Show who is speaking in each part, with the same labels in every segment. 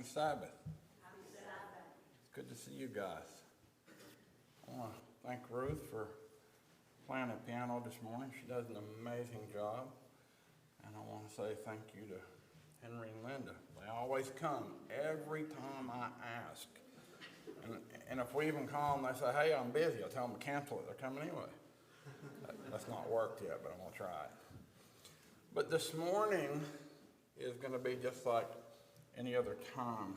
Speaker 1: Sabbath.
Speaker 2: Happy Sabbath.
Speaker 1: It's good to see you guys. I want to thank Ruth for playing the piano this morning. She does an amazing job. And I want to say thank you to Henry and Linda. They always come every time I ask. And if we even call them, they say, hey, I'm busy. I tell them to cancel it. They're coming anyway. That's not worked yet, but I'm going to try it. But this morning is going to be just like any other time.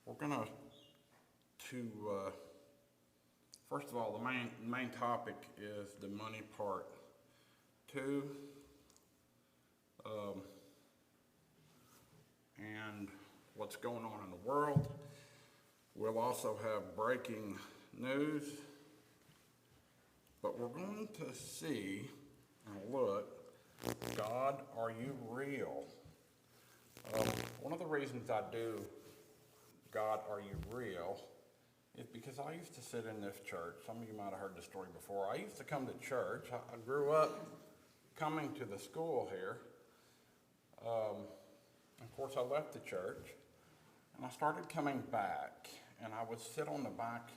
Speaker 1: We're going to first of all, the main topic is the money part. 2, and what's going on in the world. We'll also have breaking news, but we're going to see and look, God, are you real? One of the reasons I do God, are you real, is because I used to sit in this church. Some of you might have heard this story before. I used to come to church. I grew up coming to the school here. Of course, I left the church, and I started coming back, and I would sit on the back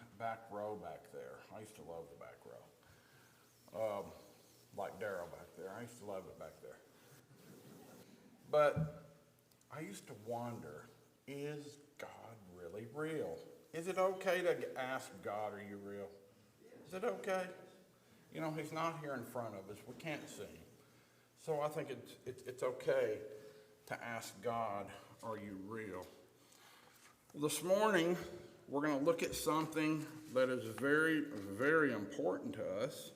Speaker 1: row back there. I used to love the back row, like Daryl back there. I used to love it back there. But I used to wonder, is God really real? Is it okay to ask God, are you real? Is it okay? You know, he's not here in front of us. We can't see him. So I think it's okay to ask God, are you real? This morning, we're going to look at something that is very, very important to us.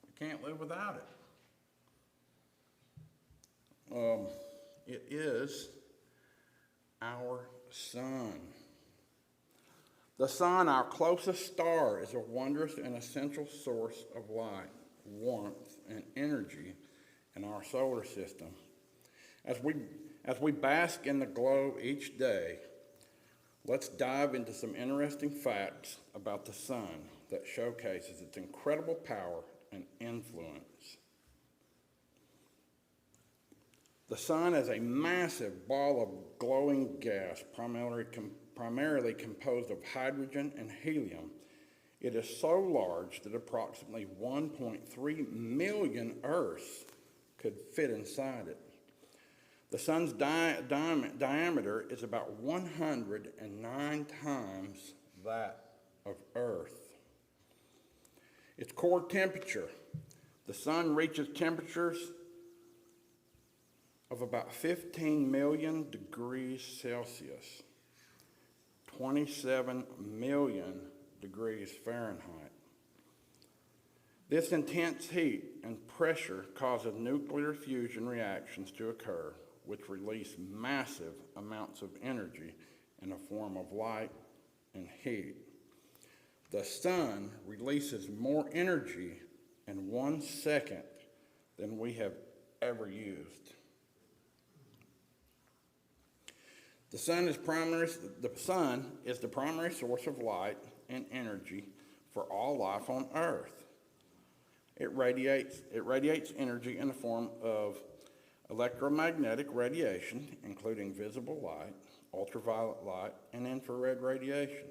Speaker 1: We can't live without it. It is our sun. The sun, our closest star, is a wondrous and essential source of light, warmth, and energy in our solar system. As we bask in the glow each day, let's dive into some interesting facts about the sun that showcases its incredible power and influence. The sun is a massive ball of glowing gas, primarily composed of hydrogen and helium. It is so large that approximately 1.3 million Earths could fit inside it. The sun's diameter is about 109 times that of Earth. Its core temperature, the sun reaches temperatures of about 15 million degrees Celsius, 27 million degrees Fahrenheit. This intense heat and pressure causes nuclear fusion reactions to occur, which release massive amounts of energy in the form of light and heat. The sun releases more energy in 1 second than we have ever used. The sun is the primary source of light and energy for all life on Earth. It radiates energy in the form of electromagnetic radiation, including visible light, ultraviolet light, and infrared radiation.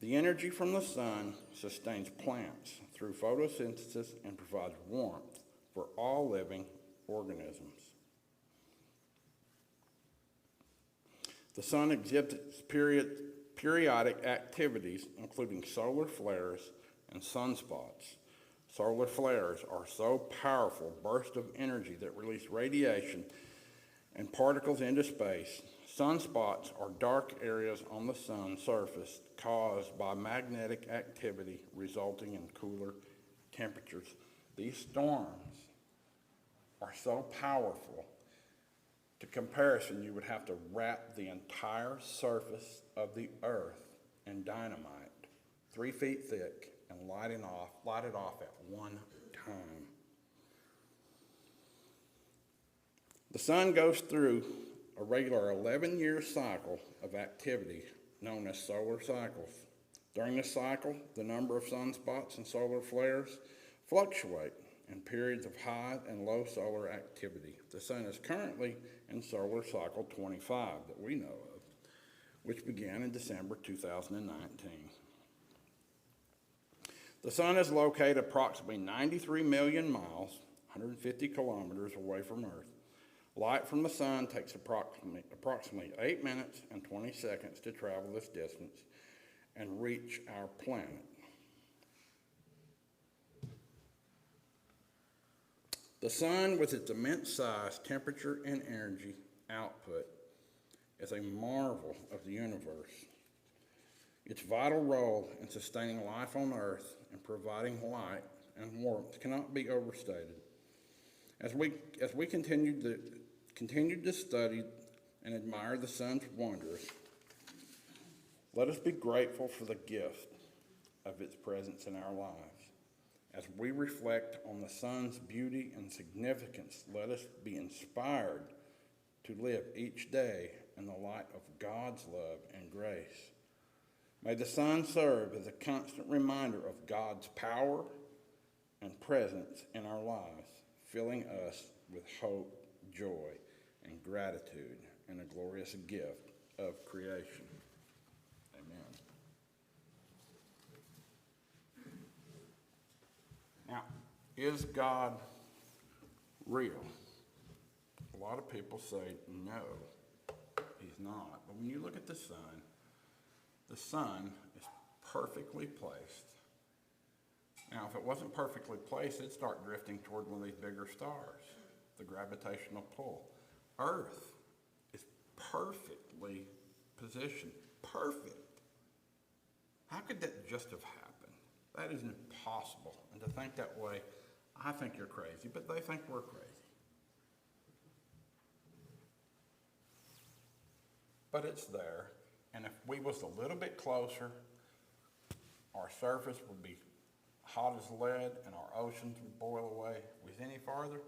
Speaker 1: The energy from the sun sustains plants through photosynthesis and provides warmth for all living organisms. The sun exhibits periodic activities, including solar flares and sunspots. Solar flares are so powerful bursts of energy that release radiation and particles into space. Sunspots are dark areas on the sun's surface caused by magnetic activity resulting in cooler temperatures. These storms are so powerful. To comparison, you would have to wrap the entire surface of the Earth in dynamite, 3 feet thick, and light it off at one time. The sun goes through a regular 11-year cycle of activity known as solar cycles. During this cycle, the number of sunspots and solar flares fluctuate and periods of high and low solar activity. The sun is currently in solar cycle 25 that we know of, which began in December 2019. The sun is located approximately 93 million miles, 150 kilometers away from Earth. Light from the sun takes approximately 8 minutes and 20 seconds to travel this distance and reach our planet. The sun, with its immense size, temperature, and energy output, is a marvel of the universe. Its vital role in sustaining life on Earth and providing light and warmth cannot be overstated. As we continue to study and admire the sun's wonders, let us be grateful for the gift of its presence in our lives. As we reflect on the sun's beauty and significance, let us be inspired to live each day in the light of God's love and grace. May the sun serve as a constant reminder of God's power and presence in our lives, filling us with hope, joy, and gratitude in a glorious gift of creation. Amen. Now, is God real? A lot of people say no, he's not. But when you look at the sun is perfectly placed. Now, if it wasn't perfectly placed, it'd start drifting toward one of these bigger stars, the gravitational pull. Earth is perfectly positioned. Perfect. How could that just have happened? That is impossible. And to think that way, I think you're crazy, but they think we're crazy. But it's there, and if we was a little bit closer, our surface would be hot as lead, and our oceans would boil away. If we was any farther,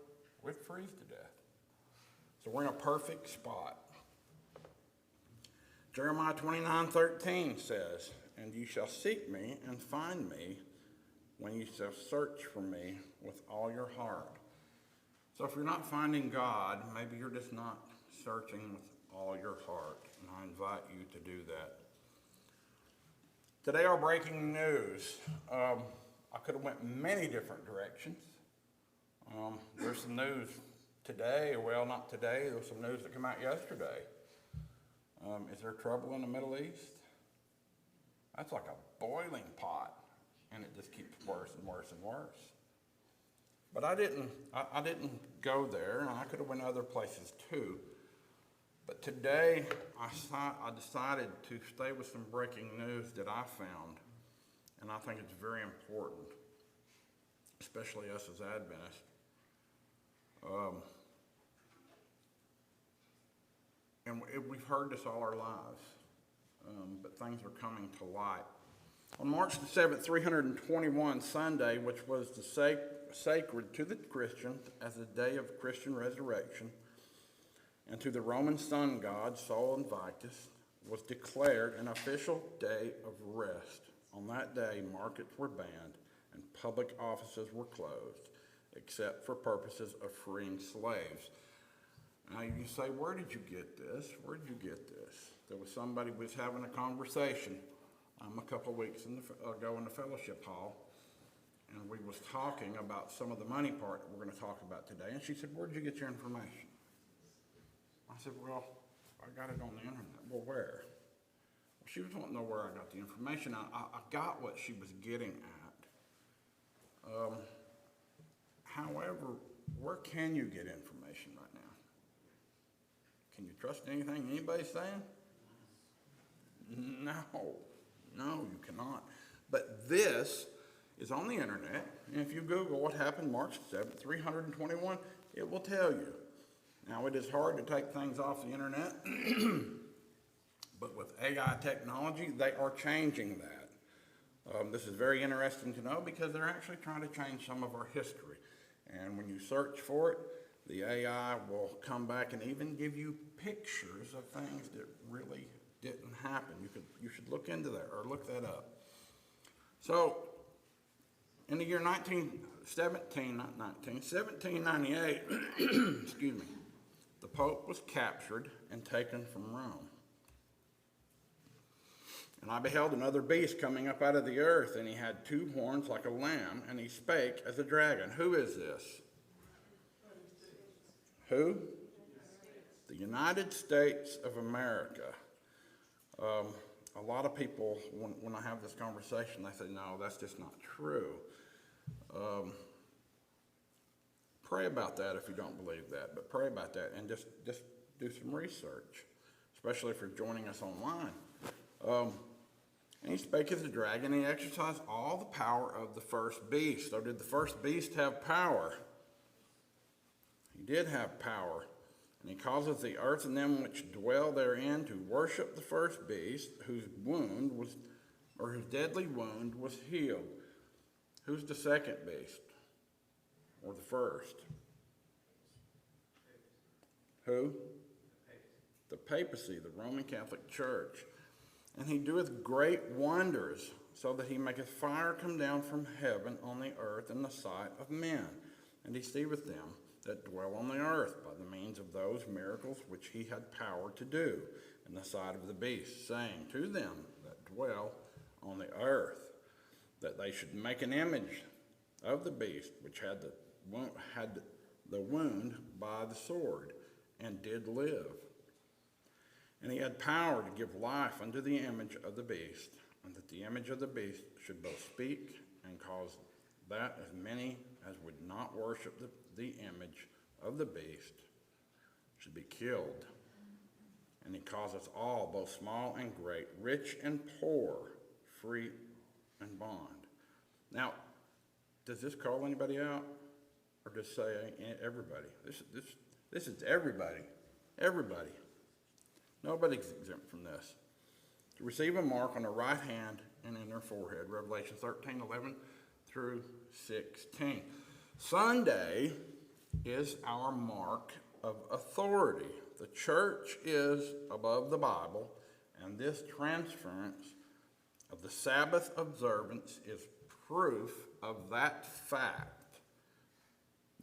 Speaker 1: we'd freeze to death. So we're in a perfect spot. Jeremiah 29:13 says, "And you shall seek me and find me when you shall search for me with all your heart." So if you're not finding God, maybe you're just not searching with all your heart, and I invite you to do that. Today, our breaking news. I could have went many different directions. There's some news today, well, not today, there was some news that came out yesterday. Is there trouble in the Middle East? That's like a boiling pot, and it just keeps worse and worse and worse. But I didn't go there, and I could have went other places too. But today, I decided to stay with some breaking news that I found, and I think it's very important, especially us as Adventists. And we've heard this all our lives, but things are coming to light. On March the 7th, 321 Sunday, which was sacred to the Christians as a day of Christian resurrection, and to the Roman sun god Sol Invictus, was declared an official day of rest. On that day, markets were banned and public offices were closed, except for purposes of freeing slaves. Now you say, where did you get this? Where did you get this? There was somebody was having a conversation a couple of weeks ago in the fellowship hall, and we was talking about some of the money part that we're going to talk about today, and she said, where did you get your information? I said, well, I got it on the internet. Well, where? Well, she was wanting to know where I got the information. I got what she was getting at. However, where can you get information right now? Can you trust anything anybody's saying? No, you cannot. But this is on the internet, and if you Google what happened March 7th, 321, it will tell you. Now, it is hard to take things off the internet, but with AI technology, they are changing that. This is very interesting to know because they're actually trying to change some of our history. And when you search for it, the AI will come back and even give you pictures of things that really didn't happen. You should look into that or look that up. So, In the year 1798, excuse me, the Pope was captured and taken from Rome. And I beheld another beast coming up out of the earth, and he had 2 horns like a lamb, and he spake as a dragon. Who is this? Who? The United States of America. A lot of people, when I have this conversation, they say, no, that's just not true. Pray about that if you don't believe that, but pray about that and just do some research, especially if you're joining us online. And he spake as a dragon, and he exercised all the power of the first beast. So did the first beast have power? He did have power. And he causeth the earth and them which dwell therein to worship the first beast, whose deadly wound was healed. Who's the second beast? Or the first? Who? The papacy, the Roman Catholic Church. And he doeth great wonders, so that he maketh fire come down from heaven on the earth in the sight of men, and deceiveth them that dwell on the earth by the means of those miracles which he had power to do in the sight of the beast, saying to them that dwell on the earth, that they should make an image of the beast which had the wound by the sword, and did live. And he had power to give life unto the image of the beast, and that the image of the beast should both speak and cause that as many as would not worship the image of the beast should be killed. And he causeth all, both small and great, rich and poor, free and bond. Now, does this call anybody out? Or just say everybody? This is everybody. Everybody. Nobody's exempt from this. To receive a mark on their right hand and in their forehead. Revelation 13:11 through 16. Sunday is our mark of authority. The church is above the Bible, and this transference of the Sabbath observance is proof of that fact.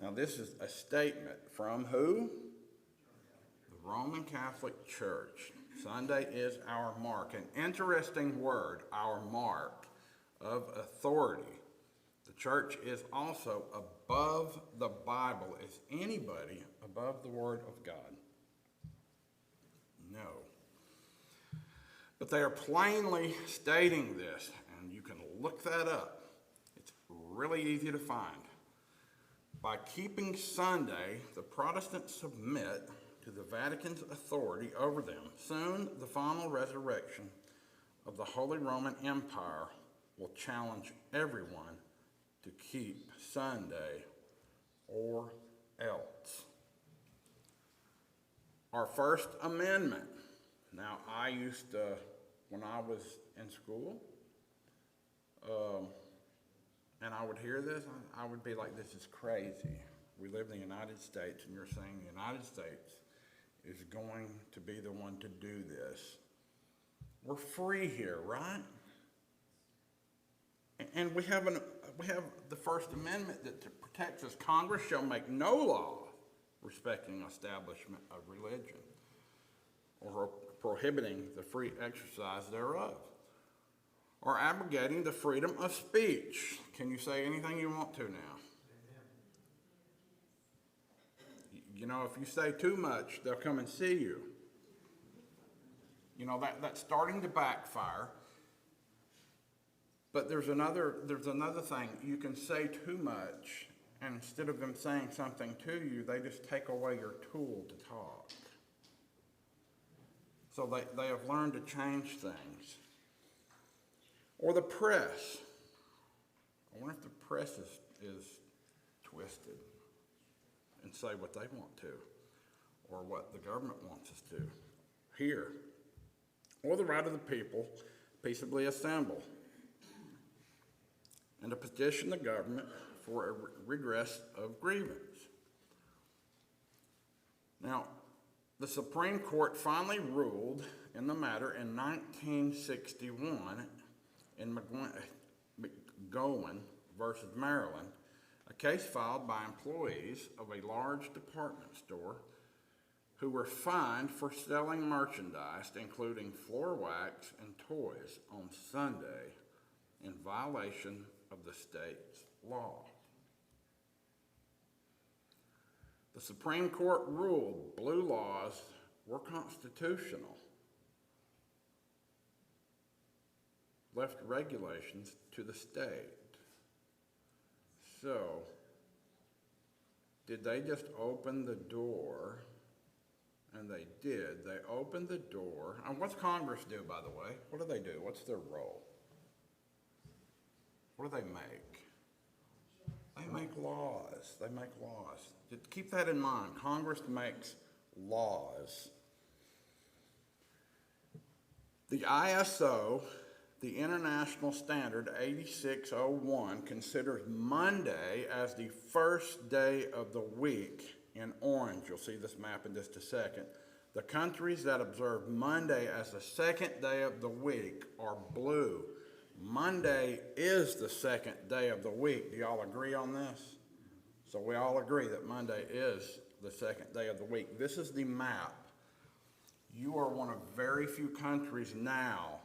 Speaker 1: Now, this is a statement from who? The Roman Catholic Church. Sunday is our mark. An interesting word, our mark of authority. The church is also above the Bible. Is anybody above the Word of God? No. But they are plainly stating this, and you can look that up. It's really easy to find. By keeping Sunday, the Protestants submit to the Vatican's authority over them. Soon, the final resurrection of the Holy Roman Empire will challenge everyone to keep Sunday or else. Our First Amendment. Now, I used to, when I was in school, and I would hear this, I would be like, this is crazy. We live in the United States, and you're saying the United States is going to be the one to do this. We're free here, right? And we have the First Amendment that protects us. Congress shall make no law respecting establishment of religion or prohibiting the free exercise thereof, or abrogating the freedom of speech. Can you say anything you want to now? You know, if you say too much, they'll come and see you. You know, that's starting to backfire. But there's another thing. You can say too much, and instead of them saying something to you, they just take away your tool to talk. So they have learned to change things. Or the press. I wonder if the press is twisted and say what they want to, or what the government wants us to hear. Or the right of the people peaceably assemble and to petition the government for a redress of grievance. Now, the Supreme Court finally ruled in the matter in 1961 in McGowan versus Maryland, a case filed by employees of a large department store who were fined for selling merchandise, including floor wax and toys, on Sunday in violation of the state's law. The Supreme Court ruled blue laws were constitutional, left regulations to the state. So, did they just open the door? And they did. They opened the door. And what's Congress do, by the way? What do they do? What's their role? What do they make? They make laws. They make laws. Keep that in mind. Congress makes laws. The ISO, the International Standard 8601, considers Monday as the first day of the week in orange. You'll see this map in just a second. The countries that observe Monday as the second day of the week are blue. Monday is the second day of the week. Do y'all agree on this? So we all agree that Monday is the second day of the week. This is the map. You are one of very few countries now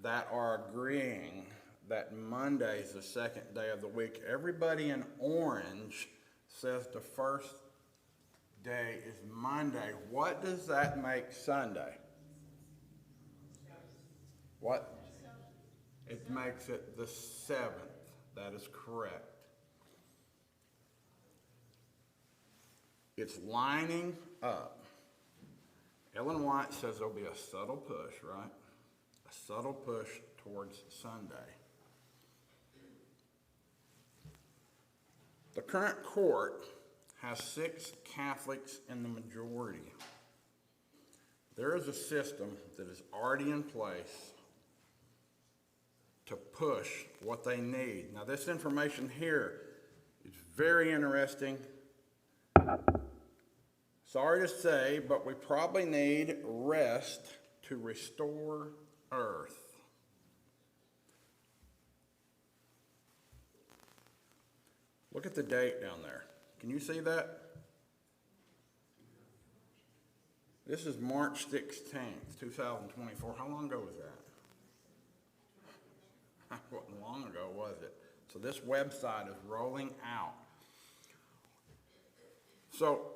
Speaker 1: that are agreeing that Monday is the second day of the week. Everybody in orange says the first day is Monday. What does that make Sunday? What? It makes it the 7th. That is correct. It's lining up. Ellen White says there'll be a subtle push, right? A subtle push towards Sunday. The current court has 6 Catholics in the majority. There is a system that is already in place to push what they need. Now, this information here is very interesting. Sorry to say, but we probably need rest to restore Earth. Look at the date down there. Can you see that? This is March 16th, 2024. How long ago was that? Wasn't long ago, was it? So this website is rolling out. So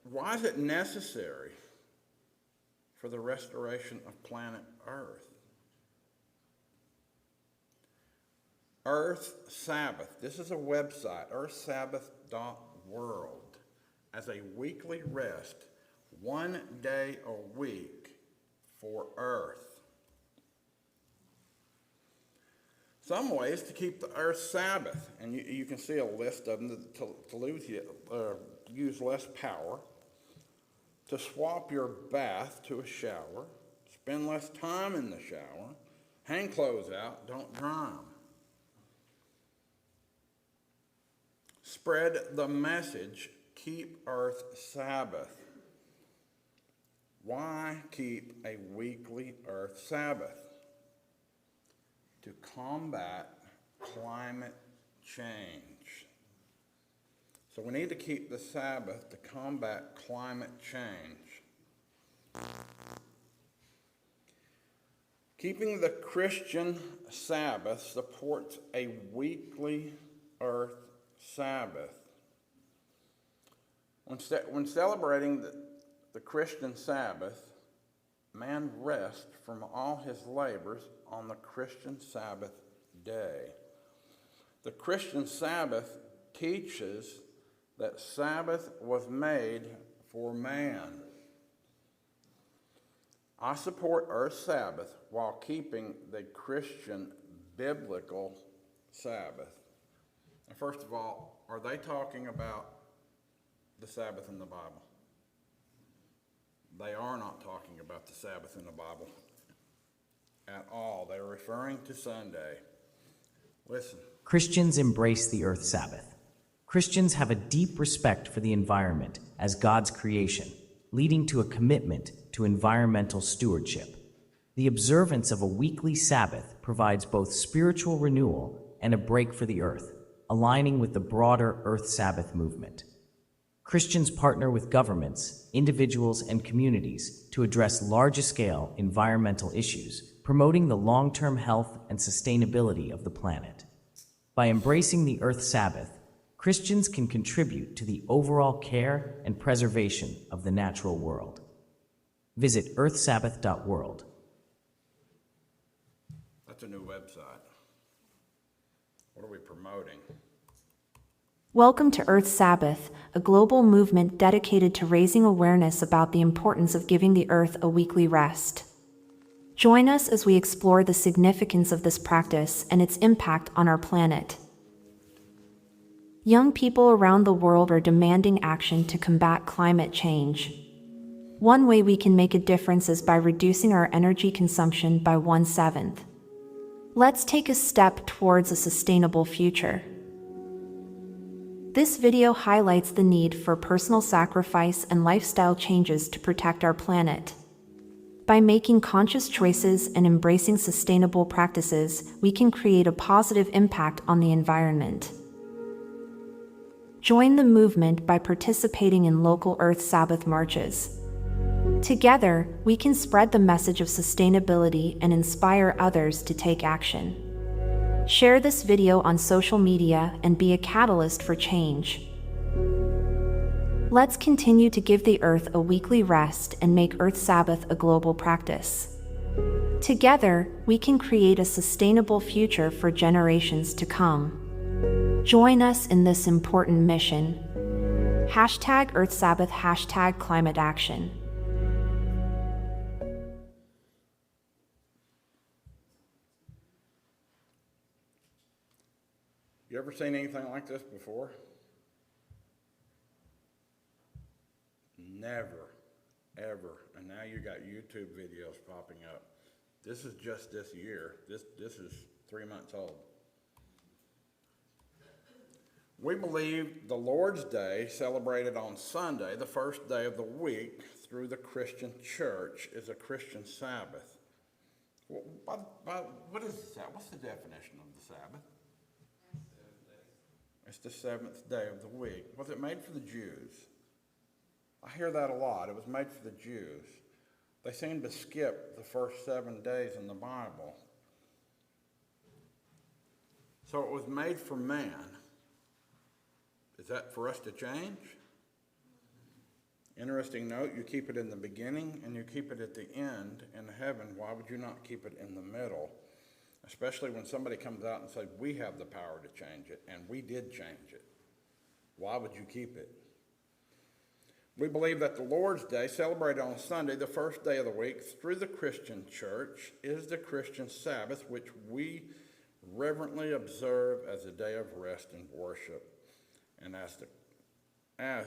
Speaker 1: why is it necessary for the restoration of planet Earth? Earth Sabbath. This is a website, earthsabbath.world, as a weekly rest, 1 day a week for Earth. Some ways to keep the Earth Sabbath, and you can see a list of them to use less power, to swap your bath to a shower, spend less time in the shower, hang clothes out, don't dry them. Spread the message, keep Earth Sabbath. Why keep a weekly Earth Sabbath? To combat climate change. So we need to keep the Sabbath to combat climate change. Keeping the Christian Sabbath supports a weekly Earth Sabbath. When celebrating the Christian Sabbath, man rests from all his labors on the Christian Sabbath day. The Christian Sabbath teaches that Sabbath was made for man. I support Earth Sabbath while keeping the Christian biblical Sabbath. And first of all, are they talking about the Sabbath in the Bible? They are not talking about the Sabbath in the Bible at all. They're referring to Sunday. Listen.
Speaker 2: Christians embrace the Earth Sabbath. Christians have a deep respect for the environment as God's creation, leading to a commitment to environmental stewardship. The observance of a weekly Sabbath provides both spiritual renewal and a break for the earth, aligning with the broader Earth Sabbath movement. Christians partner with governments, individuals, and communities to address large-scale environmental issues, promoting the long-term health and sustainability of the planet. By embracing the Earth Sabbath, Christians can contribute to the overall care and preservation of the natural world. Visit earthsabbath.world.
Speaker 1: That's a new website. What are we promoting?
Speaker 3: Welcome to Earth Sabbath, a global movement dedicated to raising awareness about the importance of giving the earth a weekly rest. Join us as we explore the significance of this practice and its impact on our planet. Young people around the world are demanding action to combat climate change. One way we can make a difference is by reducing our energy consumption by 1/7. Let's take a step towards a sustainable future. This video highlights the need for personal sacrifice and lifestyle changes to protect our planet. By making conscious choices and embracing sustainable practices, we can create a positive impact on the environment. Join the movement by participating in local Earth Sabbath marches. Together, we can spread the message of sustainability and inspire others to take action. Share this video on social media and be a catalyst for change. Let's continue to give the earth a weekly rest and make Earth Sabbath a global practice. Together, we can create a sustainable future for generations to come. Join us in this important mission. #Earth Sabbath, #Climate Action.
Speaker 1: You ever seen anything like this before? Never, ever. And now you got YouTube videos popping up. This is just this year. This is 3 months old. We believe the Lord's Day, celebrated on Sunday, the first day of the week, through the Christian church, is a Christian Sabbath. Well, what is the Sabbath? What's the definition of the Sabbath? It's the seventh day of the week. Was it made for the Jews? I hear that a lot. It was made for the Jews. They seem to skip the first 7 days in the Bible. So it was made for man. Is that for us to change? Interesting note, you keep it in the beginning and you keep it at the end in heaven. Why would you not keep it in the middle? Especially when somebody comes out and says, we have the power to change it, and we did change it. Why would you keep it? We believe that the Lord's Day, celebrated on Sunday, the first day of the week, through the Christian church, is the Christian Sabbath, which we reverently observe as a day of rest and worship, and as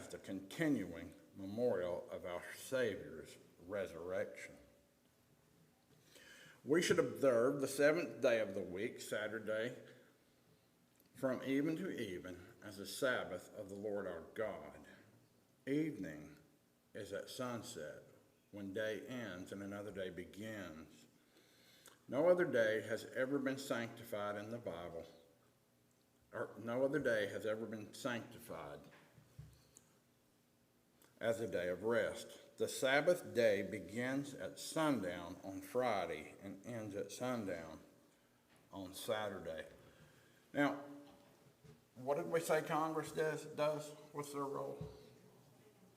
Speaker 1: the continuing memorial of our Savior's resurrection. We should observe the seventh day of the week, Saturday, from even to even, as a Sabbath of the Lord our God. Evening is at sunset, when day ends and another day begins. No other day has ever been sanctified in the Bible, or no other day has ever been sanctified as a day of rest. The Sabbath day begins at sundown on Friday and ends at sundown on Saturday. Now, what did we say Congress does? What's their role?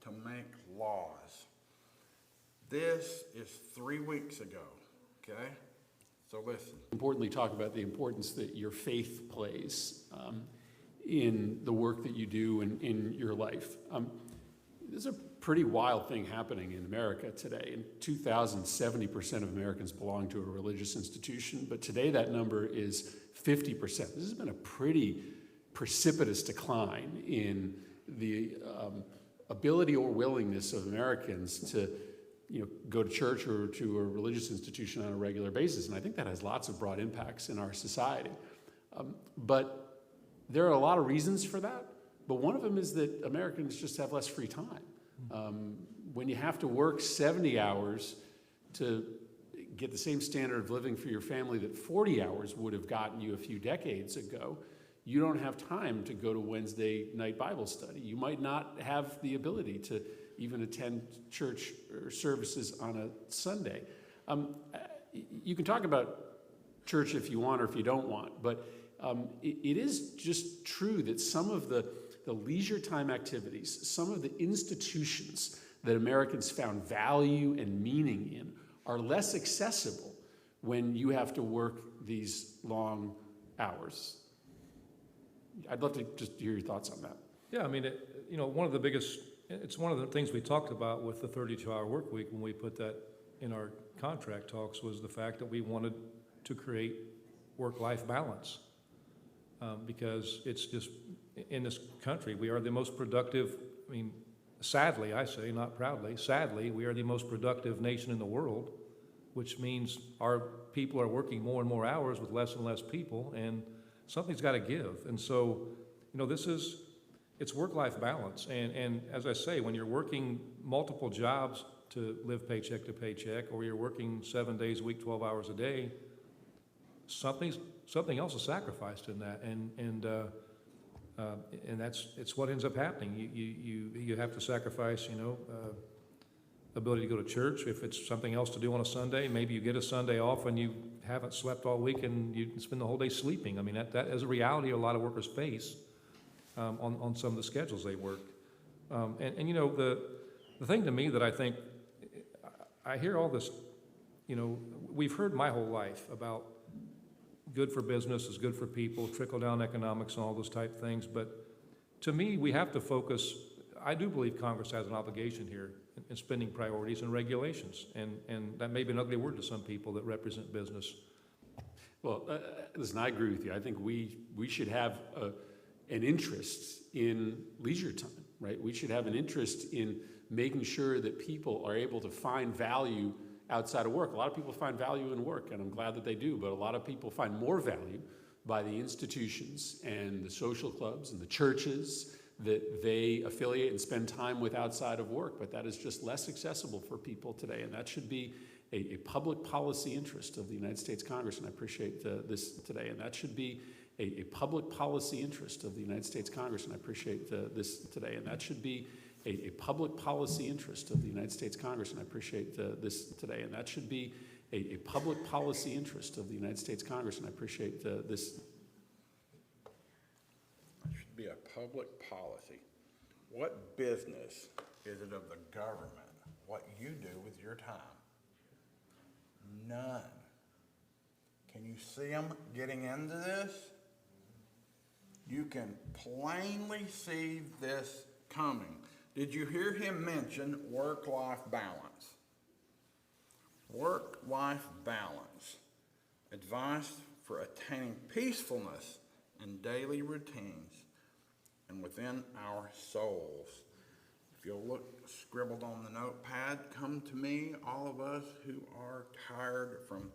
Speaker 1: To make laws. This is 3 weeks ago, okay? So listen.
Speaker 4: Importantly, talk about the importance that your faith plays in the work that you do in your life. There's a pretty wild thing happening in America today. In 2000, 70% of Americans belong to a religious institution, but today that number is 50%. This has been a pretty precipitous decline in the ability or willingness of Americans to go to church or to a religious institution on a regular basis. And I think that has lots of broad impacts in our society. But there are a lot of reasons for that. But one of them is that Americans just have less free time. When you have to work 70 hours to get the same standard of living for your family that 40 hours would have gotten you a few decades ago, you don't have time to go to Wednesday night Bible study. You might not have the ability to even attend church or services on a Sunday. You can talk about church if you want or if you don't want, but it is just true that some of the leisure time activities, some of the institutions that Americans found value and meaning in are less accessible when you have to work these long hours. I'd love to just hear your thoughts on that.
Speaker 5: Yeah, I mean, it's one of the things we talked about with the 32-hour work week when we put that in our contract talks, was the fact that we wanted to create work-life balance. Because it's just, in this country, we are the most productive, I mean, sadly, I say, not proudly, sadly, we are the most productive nation in the world, which means our people are working more and more hours with less and less people, and something's got to give. And so, it's work-life balance. And as I say, when you're working multiple jobs to live paycheck to paycheck, or you're working 7 days a week, 12 hours a day, something else is sacrificed in that. And it's what ends up happening. You have to sacrifice, ability to go to church. If it's something else to do on a Sunday, maybe you get a Sunday off and you haven't slept all week and you spend the whole day sleeping. I mean, that is a reality a lot of workers face on some of the schedules they work. The thing to me that I think, I hear all this, we've heard my whole life about good for business is good for people, trickle-down economics and all those type things. But to me, we have to focus. I do believe Congress has an obligation here in spending priorities and regulations. And that may be an ugly word to some people that represent business.
Speaker 4: Well, listen, I agree with you. I think we should have an interest in leisure time, right? We should have an interest in making sure that people are able to find value outside of work. A lot of people find value in work, and I'm glad that they do, but a lot of people find more value by the institutions and the social clubs and the churches that they affiliate and spend time with outside of work, but that is just less accessible for people today, and that should be a public policy interest of the United States Congress, and I appreciate this today, and that should be a public policy interest of the United States Congress, and I appreciate this today, and that should be a public policy interest of the United States Congress, and I appreciate this today, and that should be a public policy interest of the United States Congress, and I appreciate this.
Speaker 1: It should be a public policy. What business is it of the government what you do with your time? None. Can you see them getting into this? You can plainly see this coming. Did you hear him mention work-life balance? Work-life balance. Advice for attaining peacefulness in daily routines and within our souls. If you'll look scribbled on the notepad, come to me, all of us who are tired from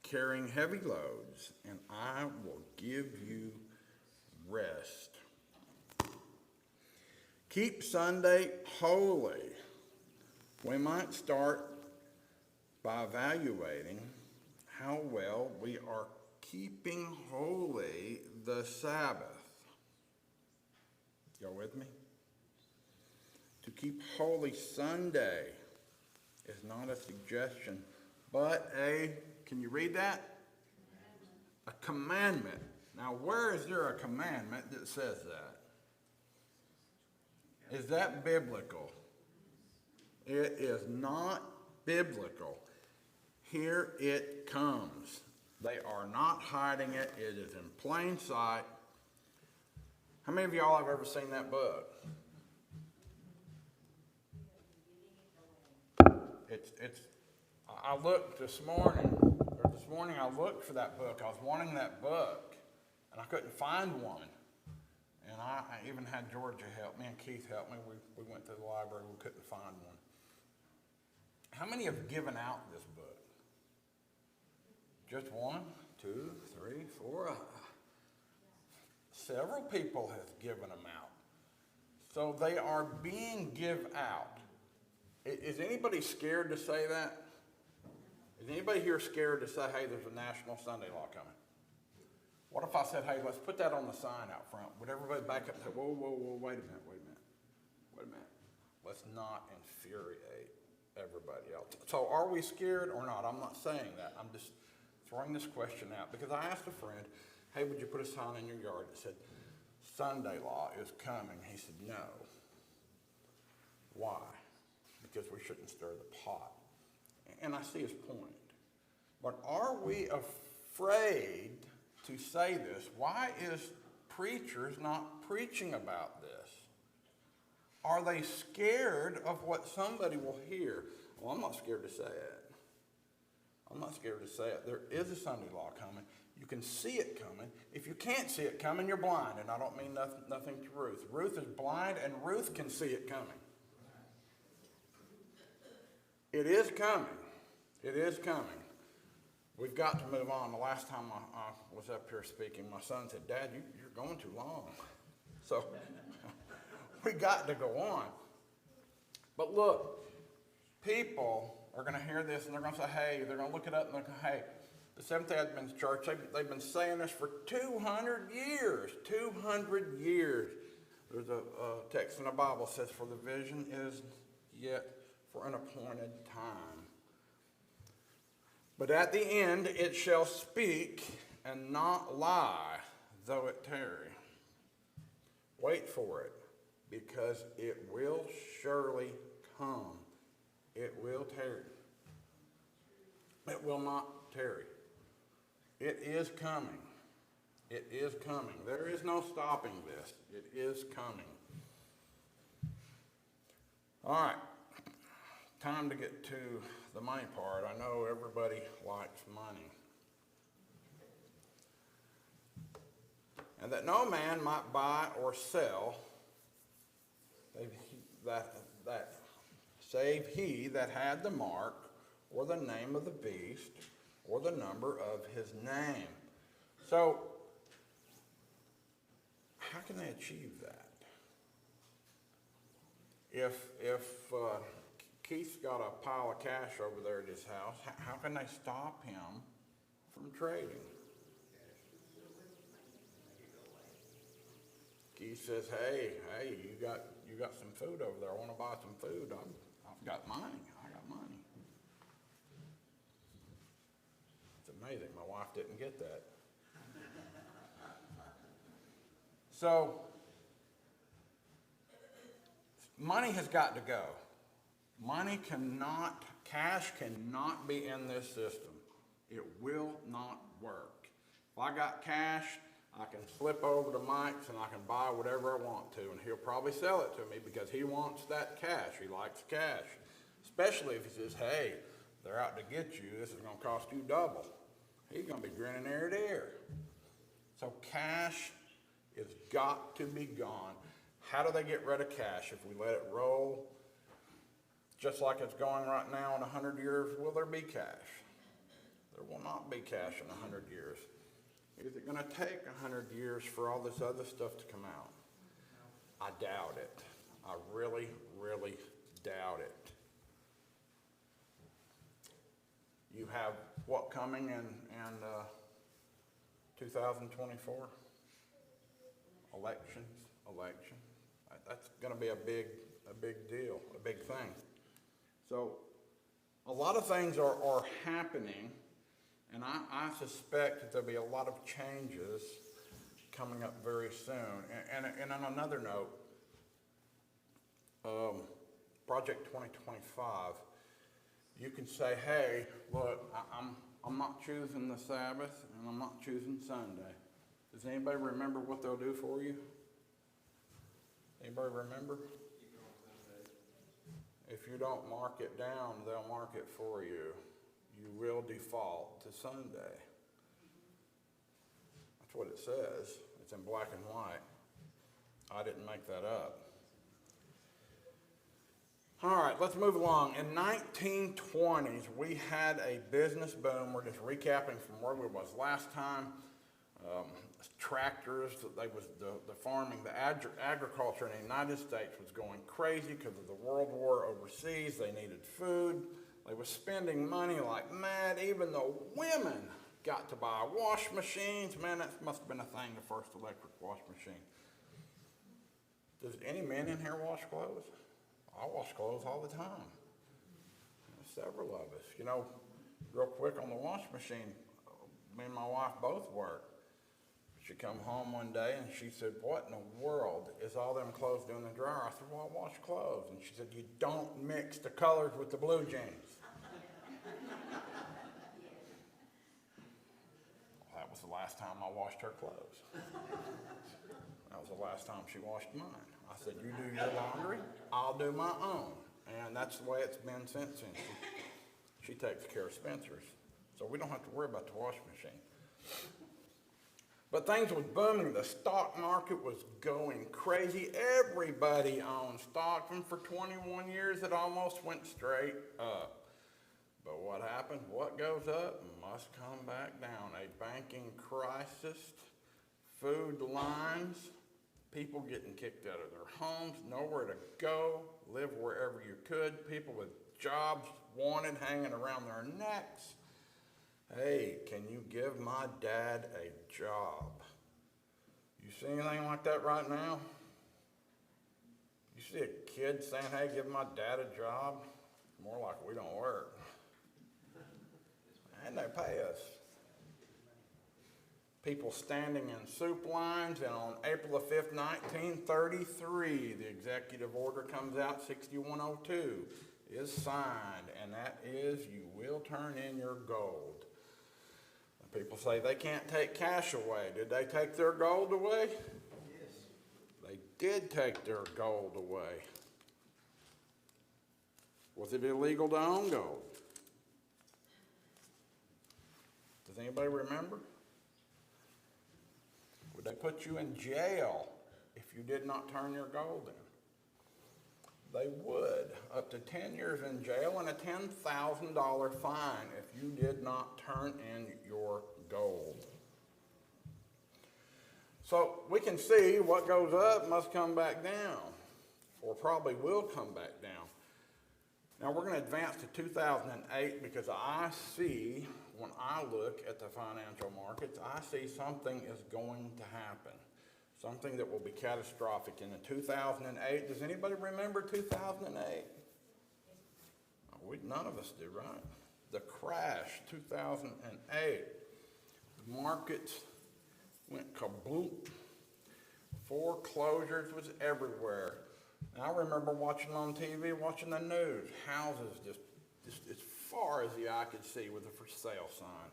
Speaker 1: carrying heavy loads, and I will give you rest. Keep Sunday holy. We might start by evaluating how well we are keeping holy the Sabbath. Y'all with me? To keep holy Sunday is not a suggestion, but can you read that? A commandment. Now, where is there a commandment that says that? Is that biblical? It is not biblical. Here it comes. They are not hiding it. It is in plain sight. How many of y'all have ever seen that book? I looked this morning I looked for that book. I was wanting that book, and I couldn't find one. And I even had Georgia help me and Keith help me. We went to the library. We couldn't find one. How many have given out this book? Just one, two, three, four. Several people have given them out. So they are being give out. Is anybody scared to say that? Is anybody here scared to say, hey, there's a national Sunday law coming? What if I said, hey, let's put that on the sign out front? Would everybody back up and say, whoa, whoa, whoa, wait a minute, wait a minute, wait a minute. Let's not infuriate everybody else. So are we scared or not? I'm not saying that. I'm just throwing this question out because I asked a friend, hey, would you put a sign in your yard that said, Sunday law is coming? He said, no. Why? Because we shouldn't stir the pot. And I see his point. But are we afraid to say this? Why is preachers not preaching about this? Are they scared of what somebody will hear? Well, I'm not scared to say it. I'm not scared to say it. There is a Sunday law coming. You can see it coming. If you can't see it coming, you're blind. And I don't mean nothing to Ruth. Ruth is blind, and Ruth can see it coming. It is coming. It is coming. We've got to move on. The last time I was up here speaking, my son said, Dad, you're going too long. So we got to go on. But look, people are going to hear this and they're going to say, hey, they're going to look it up and they're going to say, hey, the Seventh-day Adventist Church, they've been saying this for 200 years. 200 years. There's a text in the Bible that says, for the vision is yet for an appointed time. But at the end it shall speak and not lie, though it tarry. Wait for it, because it will surely come. It will tarry. It will not tarry. It is coming. It is coming. There is no stopping this. It is coming. All right. Time to get to the money part. I know everybody likes money. And that no man might buy or sell, save he that had the mark, or the name of the beast, or the number of his name. So, how can they achieve that? If Keith's got a pile of cash over there at his house, how can they stop him from trading? Keith says, hey, you got some food over there. I want to buy some food. I've got money. I got money. It's amazing. My wife didn't get that. So, money has got to go. Cash cannot be in this system. It will not work. If I got cash, I can slip over to Mike's and I can buy whatever I want to, and he'll probably sell it to me because he wants that cash. He likes cash. Especially if he says, hey, they're out to get you. This is going to cost you double. He's going to be grinning ear to ear. So cash has got to be gone. How do they get rid of cash? If we let it roll just like it's going right now in 100 years, will there be cash? There will not be cash in 100 years. Is it going to take 100 years for all this other stuff to come out? I doubt it. I really, really doubt it. You have what coming in 2024? Election. That's going to be a big deal, a big thing. So a lot of things are happening, and I suspect that there'll be a lot of changes coming up very soon. And on another note, Project 2025, you can say, hey, look, I'm not choosing the Sabbath, and I'm not choosing Sunday. Does anybody remember what they'll do for you? Anybody remember? If you don't mark it down, they'll mark it for you. You will default to Sunday. That's what it says. It's in black and white. I didn't make that up. All right, let's move along. In 1920s, we had a business boom. We're just recapping from where we was last time. Tractors, the farming, the agriculture in the United States was going crazy because of the World War overseas. They needed food. They was spending money like mad. Even the women got to buy wash machines. Man, that must have been a thing, the first electric wash machine. Does any men in here wash clothes? I wash clothes all the time. Several of us. You know, real quick on the wash machine, me and my wife both work. She come home one day and she said, "What in the world is all them clothes doing in the dryer?" I said, "Well, I wash clothes." And she said, "You don't mix the colors with the blue jeans." Well, that was the last time I washed her clothes. That was the last time she washed mine. I said, "You do your laundry, I'll do my own." And that's the way it's been since then. She takes care of Spencer's. So we don't have to worry about the washing machine. But things was booming. The stock market was going crazy. Everybody owned stock. And for 21 years, it almost went straight up. But what happened? What goes up must come back down. A banking crisis, food lines, people getting kicked out of their homes, nowhere to go, live wherever you could, people with jobs wanted hanging around their necks. Hey, can you give my dad a job? You see anything like that right now? You see a kid saying, "Hey, give my dad a job"? More like we don't work. And they pay us. People standing in soup lines, and on April the 5th, 1933, the executive order comes out, 6102, is signed, and that is, you will turn in your gold. People say they can't take cash away. Did they take their gold away? Yes. They did take their gold away. Was it illegal to own gold? Does anybody remember? Would they put you in jail if you did not turn your gold in? They would. Up to 10 years in jail and a $10,000 fine if you did not turn in your gold. So we can see what goes up must come back down, or probably will come back down. Now we're going to advance to 2008 because I see, when I look at the financial markets, I see something is going to happen. Something that will be catastrophic. In 2008, does anybody remember 2008? None of us do, right? The crash, 2008. The markets went kabloop. Foreclosures was everywhere. And I remember watching on TV, watching the news, houses just as far as the eye could see with a for sale sign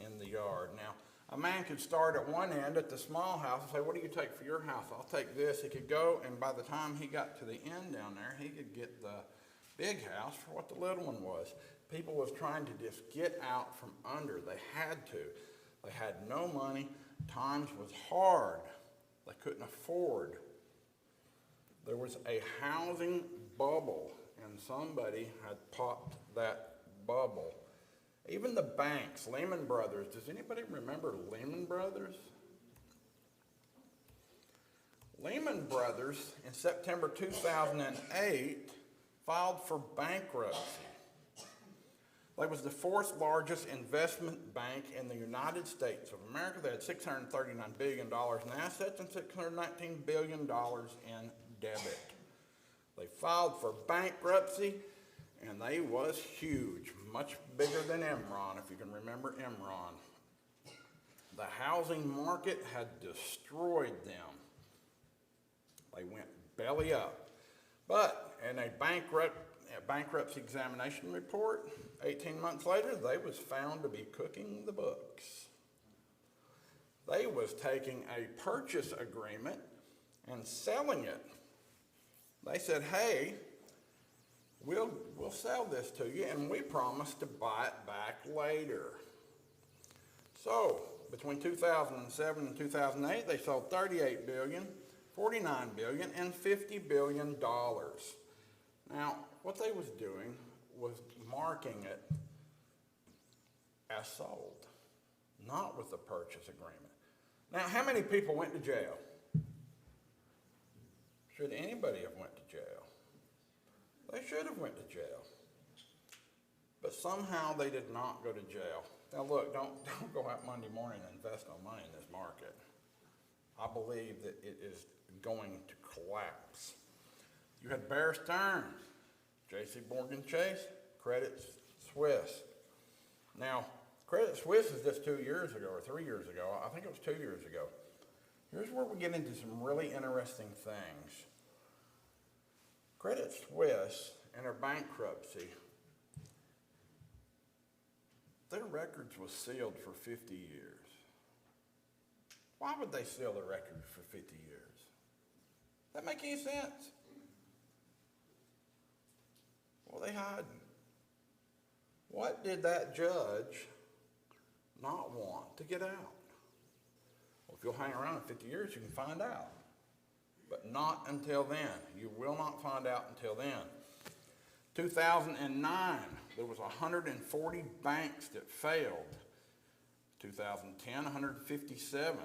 Speaker 1: in the yard. Now, a man could start at one end at the small house and say, "What do you take for your house?" "I'll take this." He could go, and by the time he got to the end down there, he could get the big house for what the little one was. People was trying to just get out from under. They had to. They had no money. Times was hard. They couldn't afford. There was a housing bubble, and somebody had popped that bubble. Even the banks, Lehman Brothers. Does anybody remember Lehman Brothers? Lehman Brothers, in September 2008, filed for bankruptcy. They was the fourth largest investment bank in the United States of America. They had $639 billion in assets and $619 billion in debit. They filed for bankruptcy, and they was huge, much bigger than Enron, if you can remember Enron. The housing market had destroyed them. They went belly up. But in a bankruptcy examination report, 18 months later, they was found to be cooking the books. They was taking a purchase agreement and selling it. They said, "Hey, we'll sell this to you, and we promise to buy it back later." So, between 2007 and 2008, they sold $38 billion, $49 billion, and $50 billion. Now, what they was doing was marking it as sold, not with a purchase agreement. Now, how many people went to jail? Should anybody have went to jail? They should have went to jail. But somehow they did not go to jail. Now look, don't go out Monday morning and invest no money in this market. I believe that it is going to collapse. You had Bear Stearns, J.C. Morgan Chase, Credit Suisse. Now, Credit Suisse is just 2 years ago or 3 years ago. I think it was 2 years ago. Here's where we get into some really interesting things. Credit Suisse and their bankruptcy, their records was sealed for 50 years. Why would they seal their records for 50 years? Does that make any sense? What are they hiding? What did that judge not want to get out? Well, if you'll hang around in 50 years, you can find out. But not until then. You will not find out until then. 2009, there was 140 banks that failed. 2010, 157.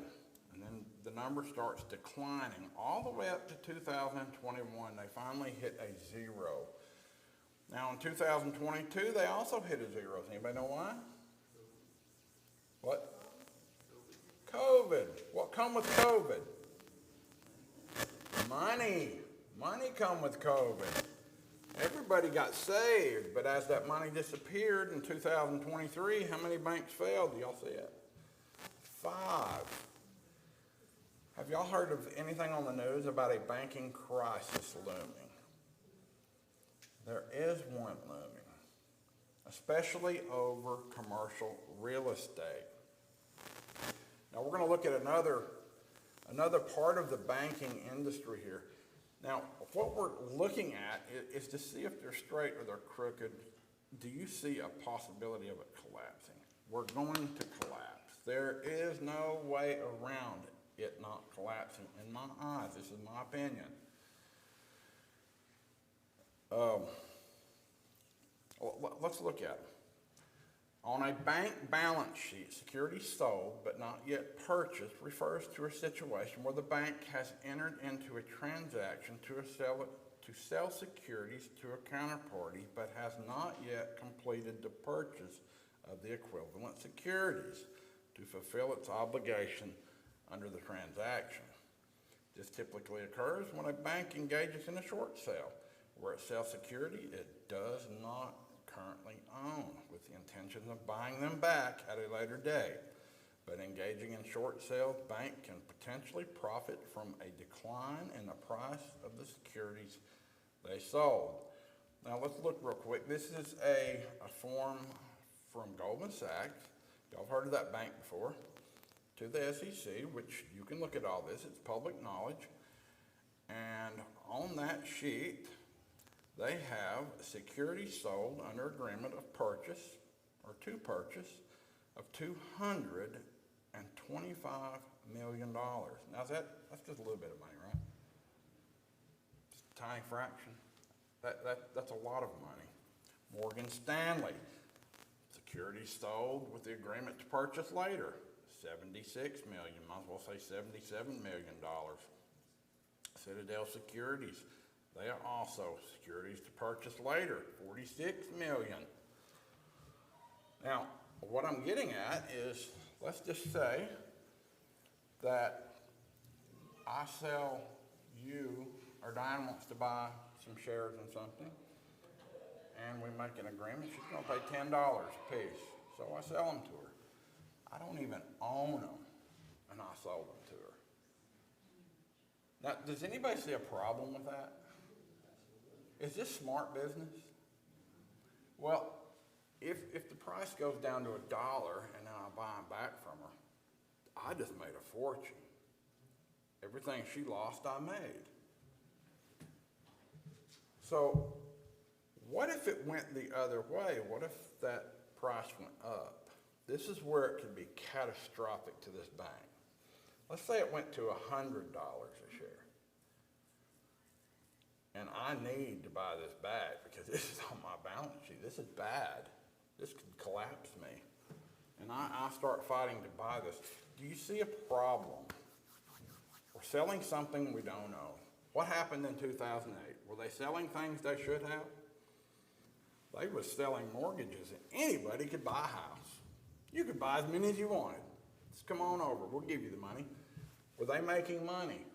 Speaker 1: And then the number starts declining all the way up to 2021. They finally hit a zero. Now in 2022, they also hit a zero. Does anybody know why? What? COVID. What come with COVID? Money. Money come with COVID. Everybody got saved, but as that money disappeared in 2023, how many banks failed? Do y'all see it? 5. Have y'all heard of anything on the news about a banking crisis looming? There is one looming, especially over commercial real estate. Now we're going to look at another part of the banking industry here. Now, what we're looking at is to see if they're straight or they're crooked. Do you see a possibility of it collapsing? We're going to collapse. There is no way around it not collapsing in my eyes. This is my opinion. Let's look at it. On a bank balance sheet, securities sold but not yet purchased refers to a situation where the bank has entered into a transaction to sell securities to a counterparty but has not yet completed the purchase of the equivalent securities to fulfill its obligation under the transaction. This typically occurs when a bank engages in a short sale, where it sells security it does not currently own with the intention of buying them back at a later date. But engaging in short sales, bank can potentially profit from a decline in the price of the securities they sold. Now let's look real quick. This is a form from Goldman Sachs. Y'all have heard of that bank before. To the SEC, which you can look at all this. It's public knowledge. And on that sheet, they have securities sold under agreement of purchase, or to purchase, of $225 million. Now that's just a little bit of money, right? Just a tiny fraction. That's a lot of money. Morgan Stanley, securities sold with the agreement to purchase later, $76 million. Might as well say $77 million. Citadel Securities, they are also securities to purchase later, $46 million. Now, what I'm getting at is, let's just say that I sell you, or Diane wants to buy some shares in something, and we make an agreement. She's going to pay $10 a piece, so I sell them to her. I don't even own them, and I sold them to her. Now, does anybody see a problem with that? Is this smart business? Well, if the price goes down to $1 and then I buy them back from her, I just made a fortune. Everything she lost, I made. So, what if it went the other way? What if that price went up? This is where it could be catastrophic to this bank. Let's say it went to $100 a share. And I need to buy this back because this is on my balance sheet. This is bad. This could collapse me. And I start fighting to buy this. Do you see a problem? We're selling something we don't own. What happened in 2008? Were they selling things they should have? They was selling mortgages and anybody could buy a house. You could buy as many as you wanted. Just come on over, we'll give you the money. Were they making money?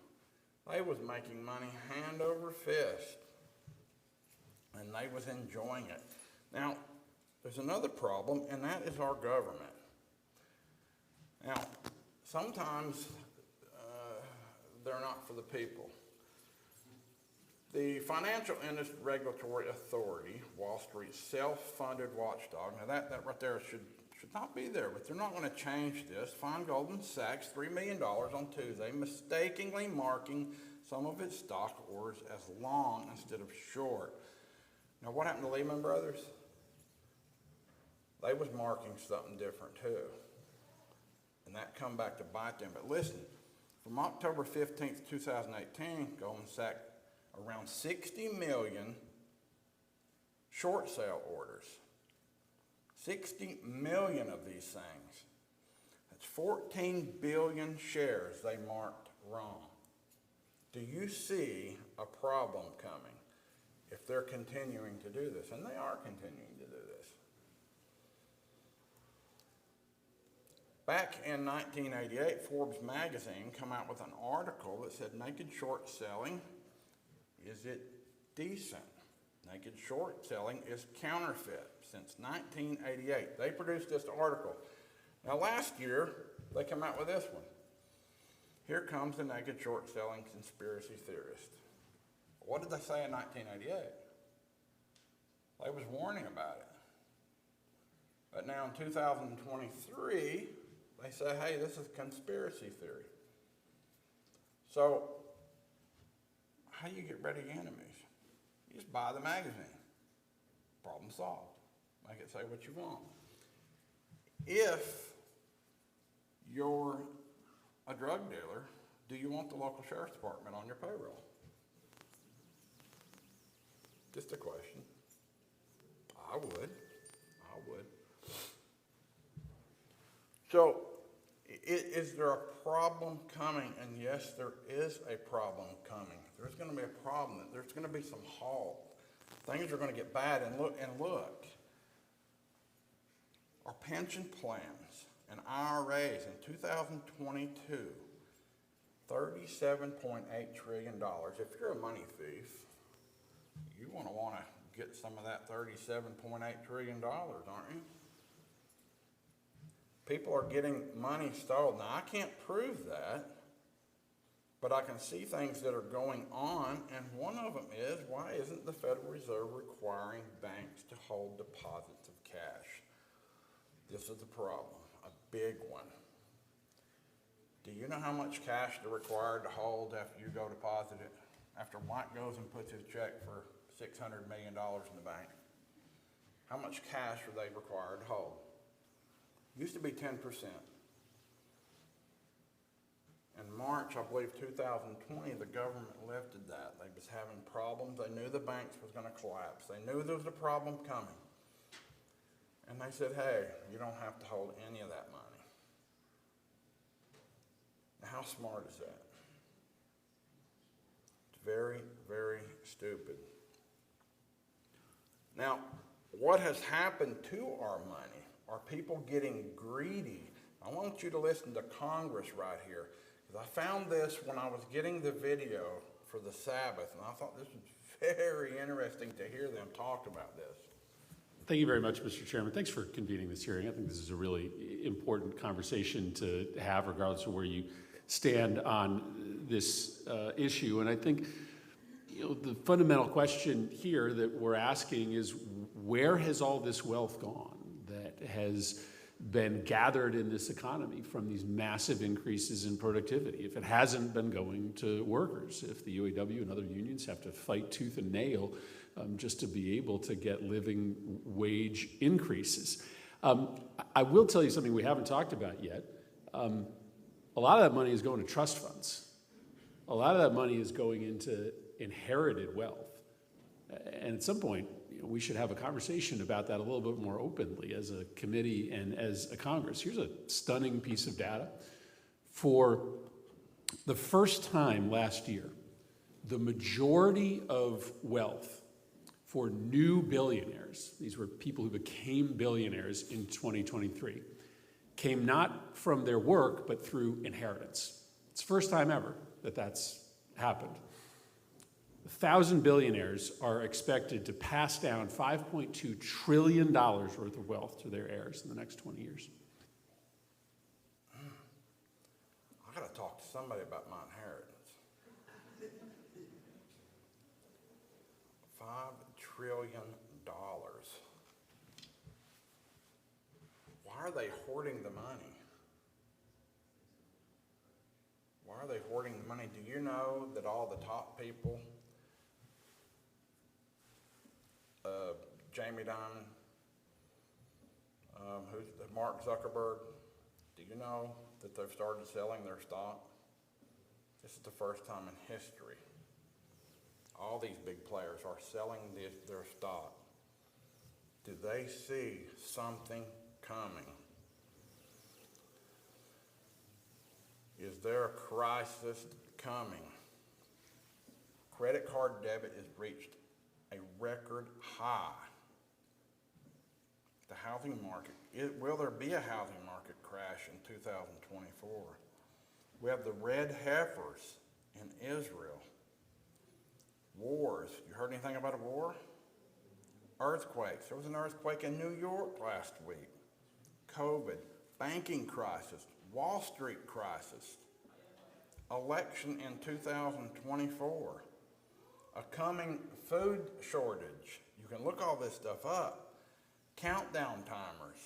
Speaker 1: They was making money hand over fist. And they was enjoying it. Now, there's another problem, and that is our government. Now, sometimes they're not for the people. The Financial Industry Regulatory Authority, Wall Street's self-funded watchdog, now that right there should not be there, but they're not going to change this. Fined Goldman Sachs $3 million on Tuesday, mistakenly marking some of its stock orders as long instead of short. Now, what happened to Lehman Brothers? They was marking something different too. And that come back to bite them. But listen, from October 15th, 2018, Goldman Sachs around 60 million short sale orders. 60 million of these things. That's 14 billion shares they marked wrong. Do you see a problem coming if they're continuing to do this? And they are continuing to do this. Back in 1988, Forbes magazine came out with an article that said naked short selling, is it decent? Naked short selling is counterfeit since 1988. They produced this article. Now last year, they came out with this one. Here comes the naked short selling conspiracy theorist. What did they say in 1988? They was warning about it. But now in 2023, they say, hey, this is conspiracy theory. So, how do you get rid of your enemies? You just buy the magazine. Problem solved. Make it say what you want. If you're a drug dealer, do you want the local sheriff's department on your payroll? Just a question. I would. So, is there a problem coming? And yes, there is a problem coming. There's going to be a problem. There's going to be some halt. Things are going to get bad. And look. Our pension plans and IRAs in 2022, $37.8 trillion. If you're a money thief, you want to get some of that $37.8 trillion, aren't you? People are getting money stolen. Now, I can't prove that, but I can see things that are going on, and one of them is, why isn't the Federal Reserve requiring banks to hold deposits of cash? This is the problem, a big one. Do you know how much cash they're required to hold after you go deposit it? After Mike goes and puts his check for $600 million in the bank, how much cash are they required to hold? Used to be 10%. In March, I believe 2020, the government lifted that. They was having problems. They knew the banks was going to collapse. They knew there was a problem coming. And they said, hey, you don't have to hold any of that money. Now, how smart is that? It's very, very stupid. Now, what has happened to our money? Are people getting greedy? I want you to listen to Congress right here. Because I found this when I was getting the video for the Sabbath, and I thought this was very interesting to hear them talk about this.
Speaker 4: Thank you very much, Mr. Chairman. Thanks for convening this hearing. I think this is a really important conversation to have, regardless of where you stand on this issue. And I think the fundamental question here that we're asking is, where has all this wealth gone that has been gathered in this economy from these massive increases in productivity? If it hasn't been going to workers, if the UAW and other unions have to fight tooth and nail just to be able to get living wage increases. I will tell you something we haven't talked about yet. A lot of that money is going to trust funds. A lot of that money is going into inherited wealth. And at some point, we should have a conversation about that a little bit more openly as a committee and as a Congress. Here's a stunning piece of data. For the first time last year, the majority of wealth for new billionaires, these were people who became billionaires in 2023, came not from their work, but through inheritance. It's the first time ever that that's happened. 1,000 billionaires are expected to pass down $5.2 trillion worth of wealth to their heirs in the next 20 years.
Speaker 1: I gotta talk to somebody about my inheritance. $5 trillion. Why are they hoarding the money? Why are they hoarding the money? Do you know that all the top people, Jamie Dimon, Mark Zuckerberg, do you know that they've started selling their stock? This is the first time in history. All these big players are selling their stock. Do they see something coming? Is there a crisis coming? Credit card debit has reached a record high. The housing market, will there be a housing market crash in 2024? We have the red heifers in Israel. Wars. You heard anything about a war? Earthquakes. There was an earthquake in New York last week. COVID. Banking crisis. Wall Street crisis. Election in 2024. A coming food shortage. You can look all this stuff up. Countdown timers.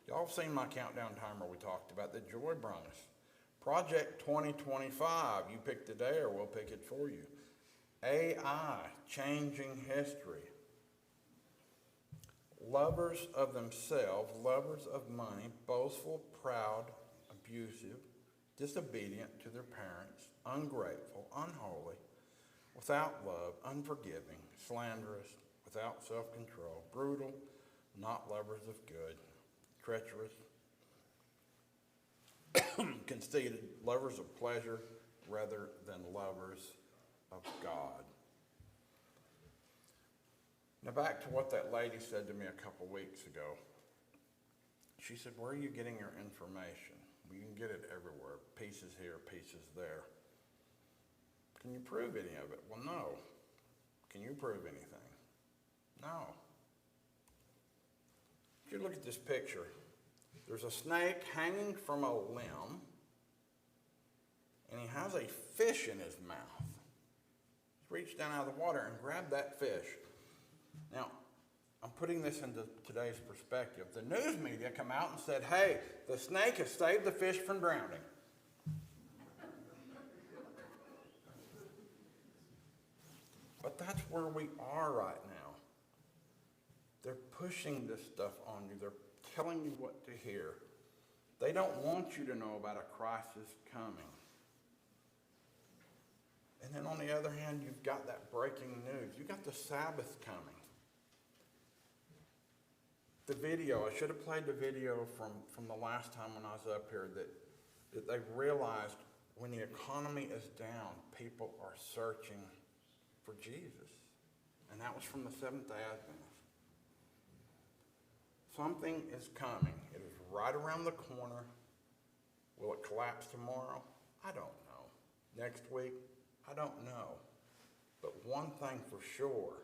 Speaker 1: Y'all have seen my countdown timer we talked about that Joy brought us. Project 2025. You pick the day or we'll pick it for you. AI, changing history. Lovers of themselves, lovers of money, boastful, proud, abusive, disobedient to their parents, ungrateful, unholy, without love, unforgiving, slanderous, without self-control, brutal, not lovers of good, treacherous, conceited, lovers of pleasure rather than lovers of God. Now back to what that lady said to me a couple weeks ago. She said, where are you getting your information? Well, you can get it everywhere, pieces here, pieces there. Can you prove any of it? Well, no. Can you prove anything? No. If you look at this picture, there's a snake hanging from a limb, and he has a fish in his mouth. Reach down out of the water and grab that fish. Now, I'm putting this into today's perspective. The news media come out and said, hey, the snake has saved the fish from drowning. But that's where we are right now. They're pushing this stuff on you. They're telling you what to hear. They don't want you to know about a crisis coming. And then on the other hand, you've got that breaking news. You've got the Sabbath coming. The video, I should have played the video from the last time when I was up here that they realized when the economy is down, people are searching for Jesus. And that was from the Seventh-day Adventist. Something is coming. It is right around the corner. Will it collapse tomorrow? I don't know. Next week? I don't know. But one thing for sure,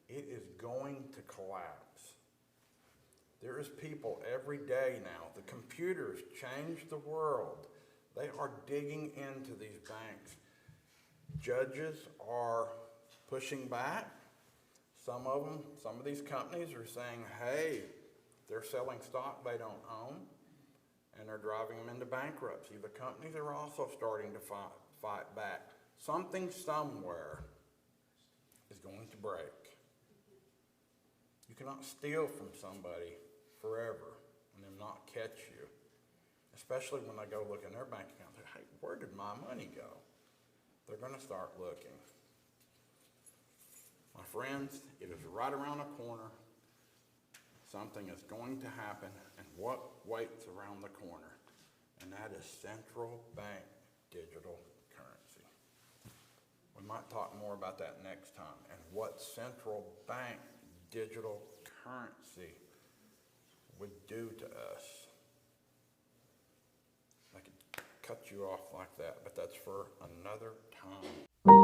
Speaker 1: it is going to collapse. There is people every day now. The computers change the world. They are digging into these banks. Judges are pushing back. Some of these companies are saying, hey, they're selling stock they don't own, and they're driving them into bankruptcy. The companies are also starting to fight back. Something somewhere is going to break. You cannot steal from somebody forever and them not catch you, especially when they go look in their bank account and say, hey, where did my money go? They're going to start looking. My friends, it is right around the corner. Something is going to happen, and what waits around the corner? And that is central bank digital currency. We might talk more about that next time, and what central bank digital currency would do to us. I could cut you off like that, but that's for another time.